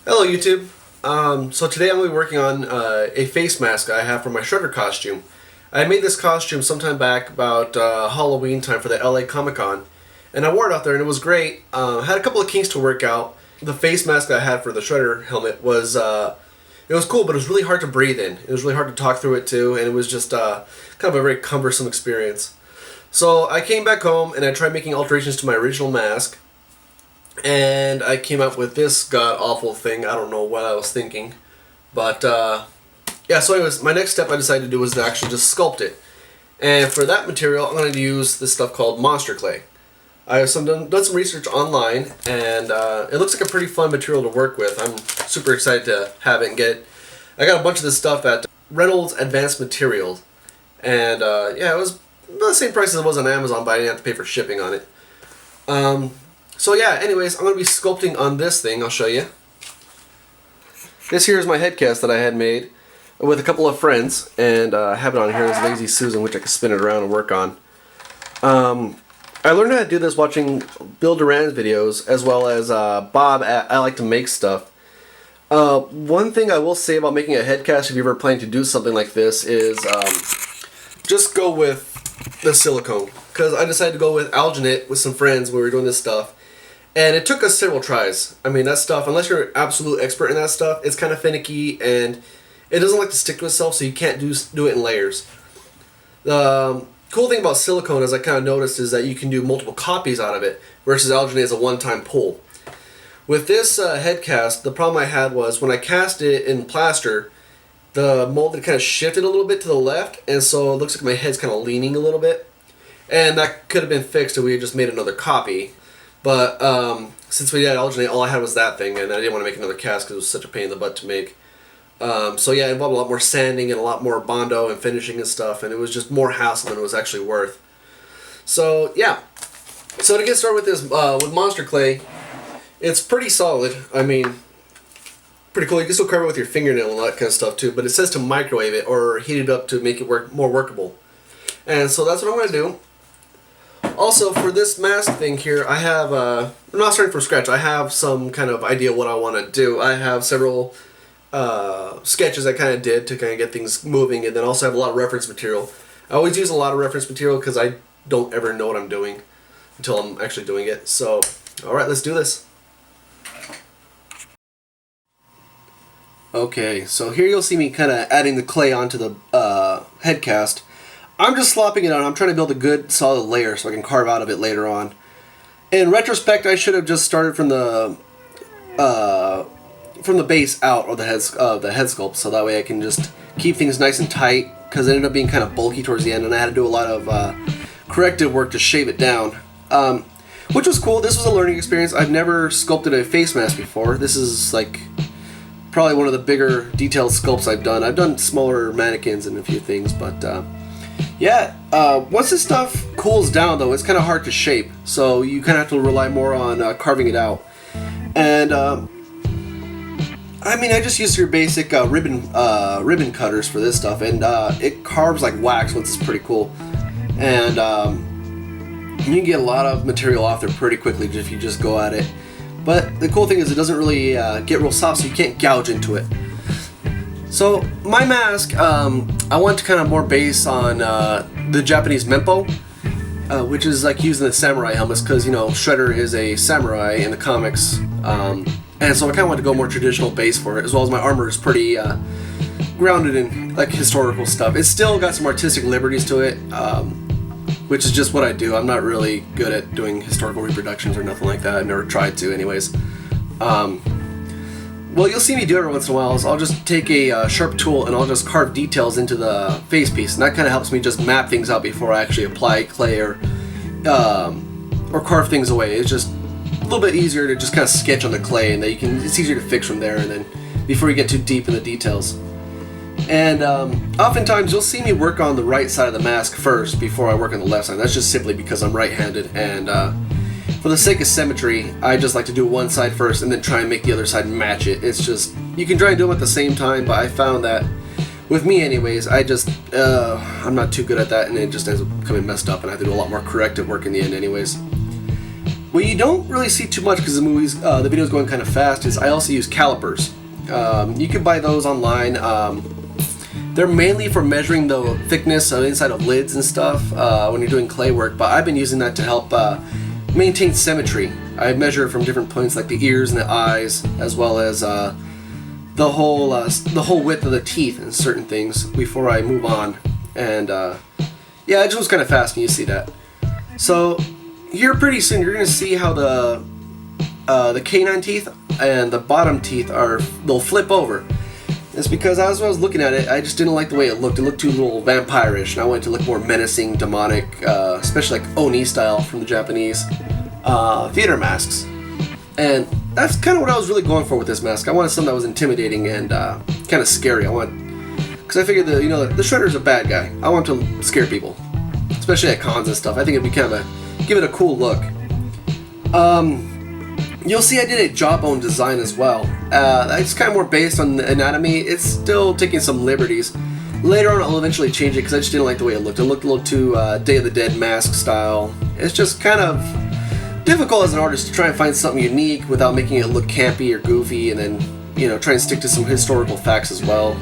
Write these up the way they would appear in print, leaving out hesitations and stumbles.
Hello YouTube. So today I'm going to be working on a face mask I have for my Shredder costume. I made this costume sometime back about Halloween time for the LA Comic Con, and I wore it out there and it was great. Had a couple of kinks to work out. The face mask that I had for the Shredder helmet was it was cool, but it was really hard to breathe in. It was really hard to talk through it too, and it was just kind of a very cumbersome experience. So I came back home and I tried making alterations to my original mask. And I came up with this god-awful thing. I don't know what I was thinking. But, yeah, so anyways, my next step I decided to do was to actually just sculpt it. And for that material, I'm going to use this stuff called monster clay. I have done some research online, and it looks like a pretty fun material to work with. I'm super excited to have it and get it. I got a bunch of this stuff at Reynolds Advanced Materials. And, yeah, it was about the same price as it was on Amazon, but I didn't have to pay for shipping on it. So yeah, anyways, I'm going to be sculpting on this thing. I'll show you. This here is my headcast that I had made with a couple of friends, and I have it on here as Lazy Susan, which I can spin it around and work on. I learned how to do this watching Bill Duran's videos, as well as Bob at I Like to Make Stuff. One thing I will say about making a headcast, if you're ever planning to do something like this, is just go with the silicone. Because I decided to go with alginate with some friends when we were doing this stuff. And it took us several tries. I mean, that stuff, unless you're an absolute expert in that stuff, it's kind of finicky and it doesn't like to stick to itself, so you can't do it in layers. The cool thing about silicone, as I kind of noticed, is that you can do multiple copies out of it, versus alginate is a one-time pull. With this headcast, the problem I had was when I cast it in plaster, the mold kind of shifted a little bit to the left, and so it looks like my head's kind of leaning a little bit. And that could have been fixed if we had just made another copy. But since we had alginate, all I had was that thing, and I didn't want to make another cast because it was such a pain in the butt to make. So yeah, it involved a lot more sanding and a lot more Bondo and finishing and stuff, and it was just more hassle than it was actually worth. So yeah, so to get started with this, with monster clay, it's pretty solid. I mean, pretty cool. You can still cover it with your fingernail and all that kind of stuff too, but it says to microwave it or heat it up to make it more workable. And so that's what I'm going to do. Also, for this mask thing here, I have, I'm not starting from scratch, I have some kind of idea what I want to do. I have several sketches I kind of did to kind of get things moving, and then also have a lot of reference material. I always use a lot of reference material because I don't ever know what I'm doing until I'm actually doing it. So, alright, let's do this. Okay, so here you'll see me kind of adding the clay onto the headcast. I'm just slopping it on. I'm trying to build a good solid layer so I can carve out of it later on. In retrospect, I should have just started from the base out of the head sculpt, so that way I can just keep things nice and tight, because it ended up being kind of bulky towards the end, and I had to do a lot of corrective work to shave it down, which was cool. This was a learning experience. I've never sculpted a face mask before. This is like probably one of the bigger detailed sculpts I've done. I've done smaller mannequins and a few things, but yeah, once this stuff cools down, though, it's kind of hard to shape, so you kind of have to rely more on carving it out. And I mean, I just used your basic ribbon cutters for this stuff, and it carves like wax, which is pretty cool. And you can get a lot of material off there pretty quickly if you just go at it. But the cool thing is it doesn't really get real soft, so you can't gouge into it. So my mask, I want to kind of more base on the Japanese Mempo, which is like using the samurai helmets, because, you know, Shredder is a samurai in the comics, and so I kind of want to go more traditional base for it, as well as my armor is pretty grounded in like historical stuff. It's still got some artistic liberties to it, which is just what I do. I'm not really good at doing historical reproductions or nothing like that. I've never tried to anyways. Well, you'll see me do it every once in a while. Is I'll just take a sharp tool and I'll just carve details into the face piece, and that kind of helps me just map things out before I actually apply clay or carve things away. It's just a little bit easier to just kind of sketch on the clay, and then it's easier to fix from there, and then before you get too deep in the details. And oftentimes you'll see me work on the right side of the mask first before I work on the left side. That's just simply because I'm right-handed, and for the sake of symmetry, I just like to do one side first and then try and make the other side match it. It's just, you can try and do them at the same time, but I found that, with me anyways, I'm not too good at that, and it just ends up coming messed up, and I have to do a lot more corrective work in the end anyways. what you don't really see too much because the video's going kind of fast is I also use calipers. You can buy those online. They're mainly for measuring the thickness of inside of lids and stuff when you're doing clay work, but I've been using that to help maintain symmetry. I measure from different points like the ears and the eyes, as well as the whole width of the teeth and certain things before I move on. And yeah, it just was kind of fast when you see that. So here pretty soon you're going to see how the canine teeth and the bottom teeth they'll flip over. It's because as I was looking at it, I just didn't like the way it looked. It looked too little vampire-ish, and I wanted to look more menacing, demonic, especially like Oni style from the Japanese theater masks. And that's kind of what I was really going for with this mask. I wanted something that was intimidating and kind of scary. Because I figured the Shredder's a bad guy. I want to scare people, especially at cons and stuff. I think it'd be kind of give it a cool look. You'll see I did a jawbone design as well. It's kind of more based on the anatomy. It's still taking some liberties. Later on I'll eventually change it because I just didn't like the way it looked. It looked a little too Day of the Dead mask style. It's just kind of difficult as an artist to try and find something unique without making it look campy or goofy, and then try and stick to some historical facts as well.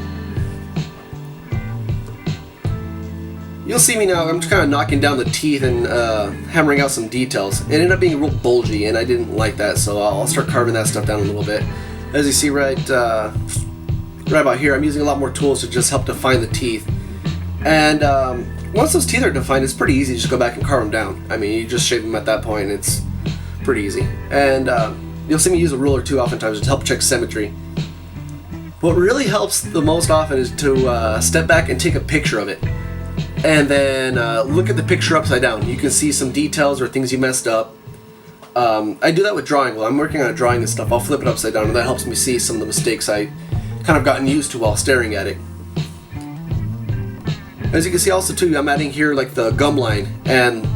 You'll see me now, I'm just kind of knocking down the teeth and hammering out some details. It ended up being real bulgy and I didn't like that, so I'll start carving that stuff down a little bit. As you see right about here, I'm using a lot more tools to just help define the teeth. And once those teeth are defined, it's pretty easy to just go back and carve them down. I mean, you just shape them at that point and it's pretty easy. And you'll see me use a ruler too oftentimes to help check symmetry. What really helps the most often is to step back and take a picture of it. And then look at the picture upside down. You can see some details or things you messed up. I do that with drawing. While I'm working on drawing and stuff, I'll flip it upside down, and that helps me see some of the mistakes I kind of gotten used to while staring at it. As you can see also too, I'm adding here like the gum line, and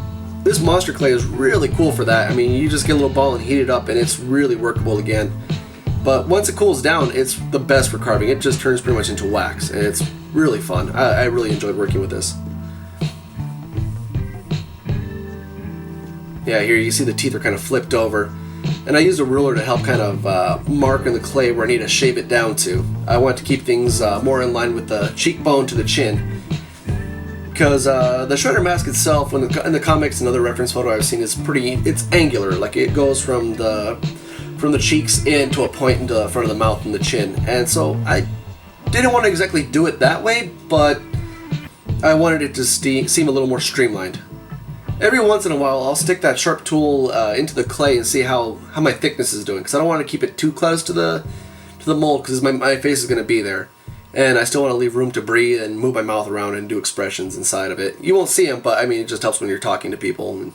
this monster clay is really cool for that. I mean, you just get a little ball and heat it up and it's really workable again. But once it cools down, it's the best for carving. It just turns pretty much into wax, and it's really fun. I really enjoyed working with this. Yeah, here you see the teeth are kind of flipped over. And I used a ruler to help kind of mark in the clay where I need to shape it down to. I want to keep things more in line with the cheekbone to the chin. Because the Shredder mask itself, in the comics and other reference photo I've seen, it's angular. Like it goes from the cheeks in to a point into the front of the mouth and the chin. And so I didn't want to exactly do it that way, but I wanted it to seem a little more streamlined. Every once in a while, I'll stick that sharp tool into the clay and see how my thickness is doing, because I don't want to keep it too close to the mold, because my face is going to be there, and I still want to leave room to breathe and move my mouth around and do expressions inside of it. You won't see them, but I mean, it just helps when you're talking to people.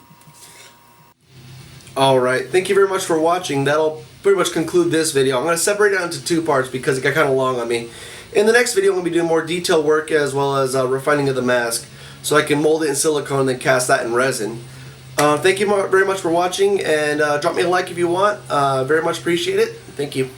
Alright, thank you very much for watching. That'll pretty much conclude this video. I'm going to separate it into two parts because it got kind of long on me. In the next video, I'm going to be doing more detailed work as well as refining of the mask, so I can mold it in silicone and then cast that in resin. Thank you very much for watching, and drop me a like if you want. Very much appreciate it. Thank you.